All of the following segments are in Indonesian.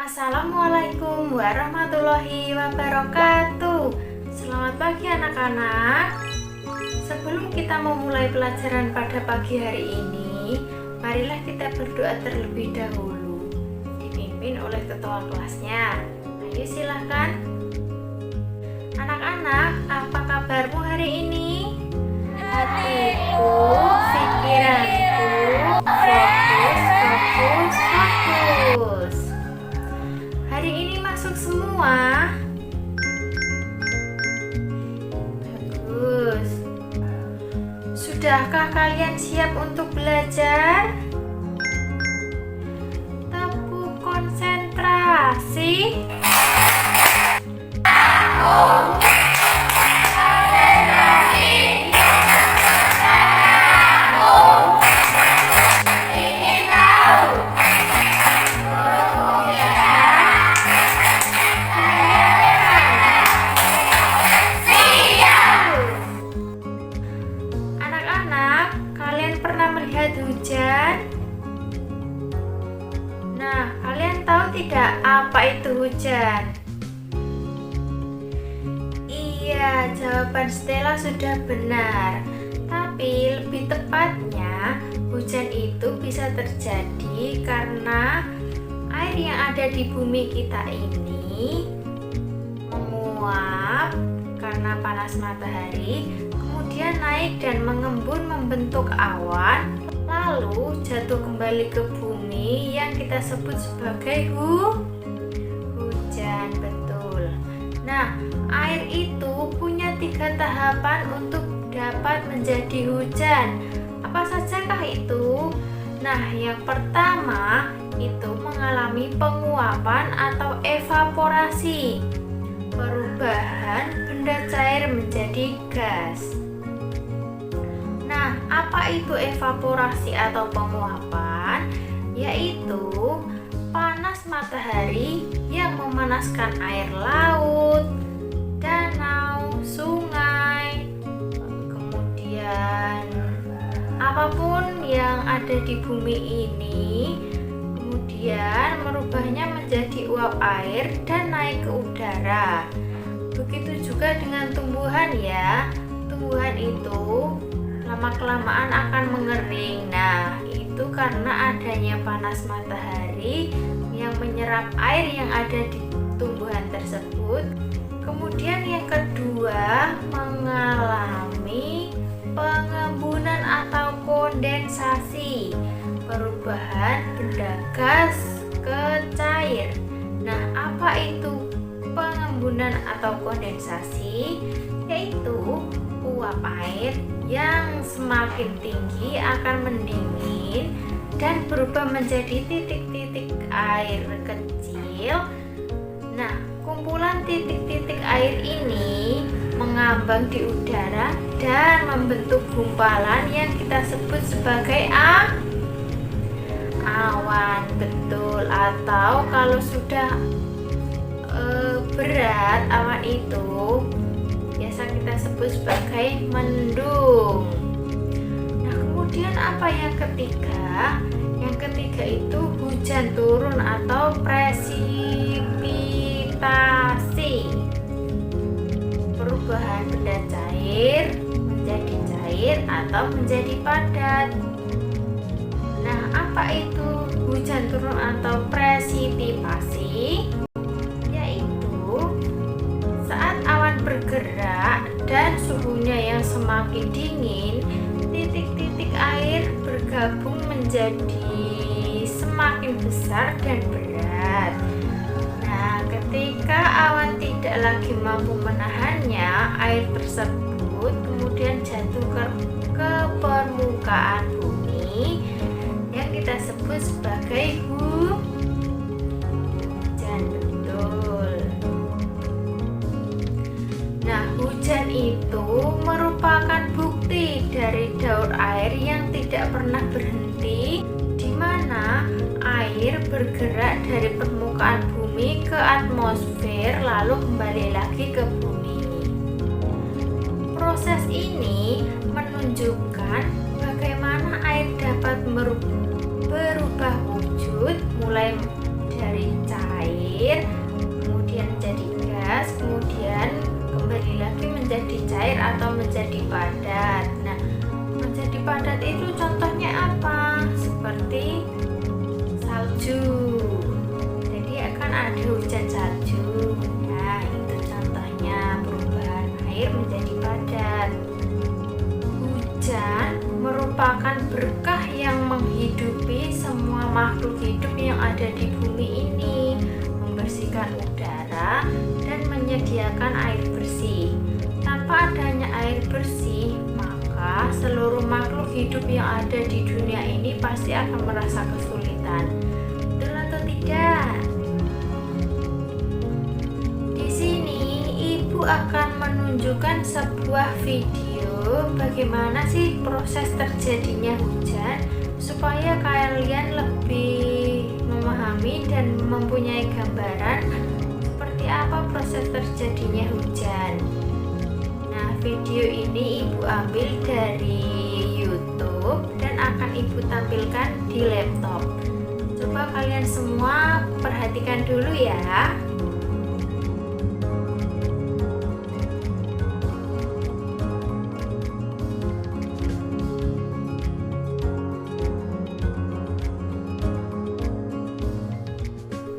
Assalamualaikum warahmatullahi wabarakatuh. Selamat pagi anak-anak. Sebelum kita memulai pelajaran pada pagi hari ini, marilah kita berdoa terlebih dahulu, dipimpin oleh ketua kelasnya. Ayo silahkan. Anak-anak, apa kabarmu hari ini? Hatiku, pikiranku, fokus. Hari ini masuk semua. Bagus. Sudahkah kalian siap untuk belajar? Tepu konsentrasi. Hujan. Nah, kalian tahu tidak apa itu hujan? Iya, jawaban Stella sudah benar. Tapi lebih tepatnya, hujan itu bisa terjadi karena air yang ada di bumi kita ini menguap karena panas matahari, kemudian naik dan mengembun membentuk awan, lalu jatuh kembali ke bumi yang kita sebut sebagai hujan. Betul. Nah, air itu punya 3 tahapan untuk dapat menjadi hujan. Apa sajakah itu? Nah, yang pertama itu mengalami penguapan atau evaporasi, perubahan benda cair menjadi gas. Nah, apa itu evaporasi atau penguapan? Yaitu panas matahari yang memanaskan air laut, danau, sungai, kemudian apapun yang ada di bumi ini, kemudian merubahnya menjadi uap air dan naik ke udara. Begitu juga dengan tumbuhan ya. Tumbuhan itu lama-kelamaan akan mengering. Nah, itu karena adanya panas matahari yang menyerap air yang ada di tumbuhan tersebut. Kemudian yang kedua, mengalami pengembunan atau kondensasi, perubahan benda gas ke cair. Nah, apa itu pengembunan atau kondensasi? Yaitu uap air yang semakin tinggi akan mendingin dan berubah menjadi titik-titik air kecil. Nah, kumpulan titik-titik air ini mengambang di udara dan membentuk gumpalan yang kita sebut sebagai awan. Betul. Atau kalau sudah berat awan itu biasa kita sebut sebagai mendung. Nah, kemudian apa yang ketiga? Yang ketiga itu hujan turun atau presipitasi, perubahan benda cair menjadi cair atau menjadi padat. Nah, apa itu hujan turun atau presipitasi? Bergerak dan suhunya yang semakin dingin, titik-titik air bergabung menjadi semakin besar dan berat. Nah, ketika awan tidak lagi mampu menahannya, air tersebut kemudian jatuh ke permukaan bumi yang kita sebut sebagai hujan. Nah, hujan itu merupakan bukti dari daur air yang tidak pernah berhenti, di mana air bergerak dari permukaan bumi ke atmosfer lalu kembali lagi ke bumi. Proses ini menunjukkan bagaimana air dapat berubah wujud mulai dari cair, kemudian menjadi gas, kemudian kembali lagi menjadi cair atau menjadi padat. Nah, menjadi padat itu contohnya apa? Seperti salju. Jadi akan ada hujan salju. Nah, itu contohnya perubahan air menjadi padat. Hujan merupakan berkah yang menghidupi semua makhluk hidup yang ada di bumi ini, membersihkan udara dan menyediakan air bersih. Tanpa adanya air bersih, maka seluruh makhluk hidup yang ada di dunia ini pasti akan merasa kesulitan. Betul atau tidak? Di sini Ibu akan menunjukkan sebuah video bagaimana sih proses terjadinya hujan supaya kalian lebih memahami dan mempunyai gambaran seperti apa proses terjadinya hujan. Nah, video ini Ibu ambil dari YouTube dan akan Ibu tampilkan di laptop. Coba kalian semua perhatikan dulu ya.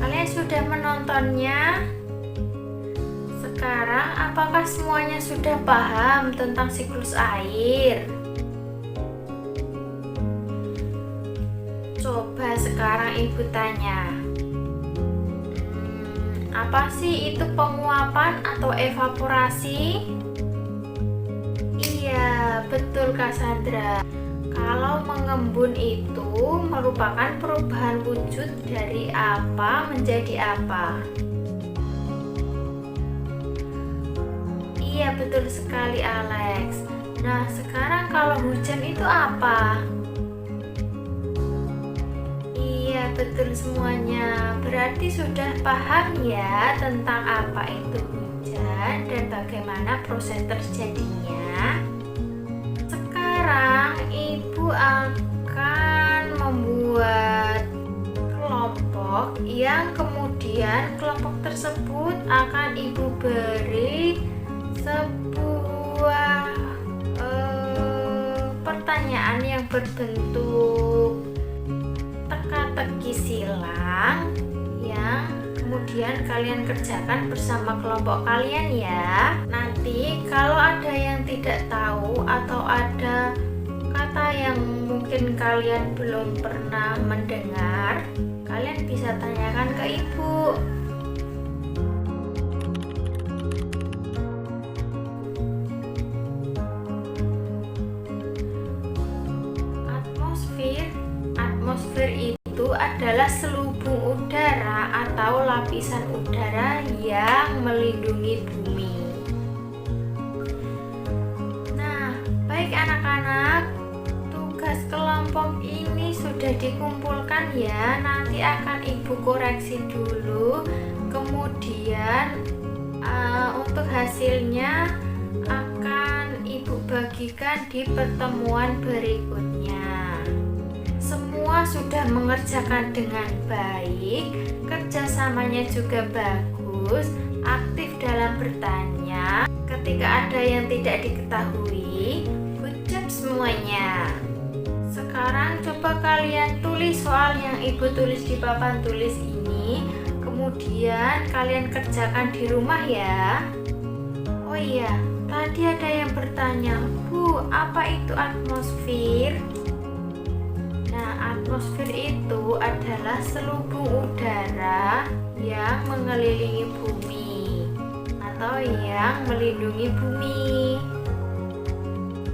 Kalian sudah menontonnya? Sekarang apakah semuanya sudah paham tentang siklus air? Coba sekarang Ibu tanya, apa sih itu penguapan atau evaporasi? Iya, betul Kak Sandra. Kalau mengembun itu merupakan perubahan wujud dari apa menjadi apa. Iya, betul sekali Alex. Nah, sekarang kalau hujan itu apa? Iya, betul semuanya. Berarti sudah paham ya tentang apa itu hujan dan bagaimana proses terjadinya. Sekarang Ibu akan membuat kelompok yang kemudian kelompok tersebut akan Ibu beri sebuah pertanyaan yang berbentuk teka-teki silang yang kemudian kalian kerjakan bersama kelompok kalian ya. Nanti kalau ada yang tidak tahu atau ada kata yang mungkin kalian belum pernah mendengar, kalian bisa tanyakan ke Ibu. Atmosfer itu adalah selubung udara atau lapisan udara yang melindungi bumi. Nah, baik anak-anak, tugas kelompok ini sudah dikumpulkan ya. Nanti akan Ibu koreksi dulu. Kemudian untuk hasilnya akan Ibu bagikan di pertemuan berikutnya. Semua sudah mengerjakan dengan baik, kerjasamanya juga bagus, aktif dalam bertanya. Ketika ada yang tidak diketahui, good job semuanya. Sekarang coba kalian tulis soal yang Ibu tulis di papan tulis ini, kemudian kalian kerjakan di rumah ya. Oh iya, tadi ada yang bertanya, Bu, apa itu atmosfer? Nah, atmosfer itu adalah selubung udara yang mengelilingi bumi atau yang melindungi bumi.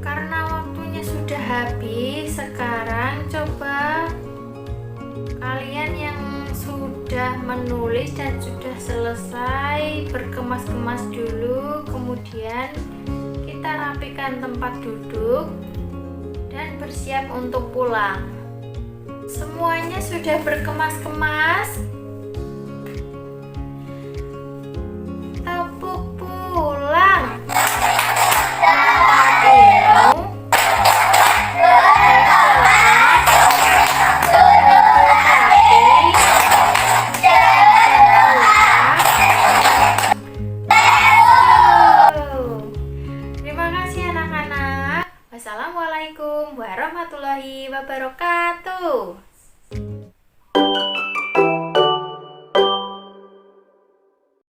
Karena waktunya sudah habis, sekarang coba kalian yang sudah menulis dan sudah selesai berkemas-kemas dulu, kemudian kita rapikan tempat duduk dan bersiap untuk pulang. Semuanya sudah berkemas-kemas? Tepuk pulang. warahmatullahi wabarakatuh.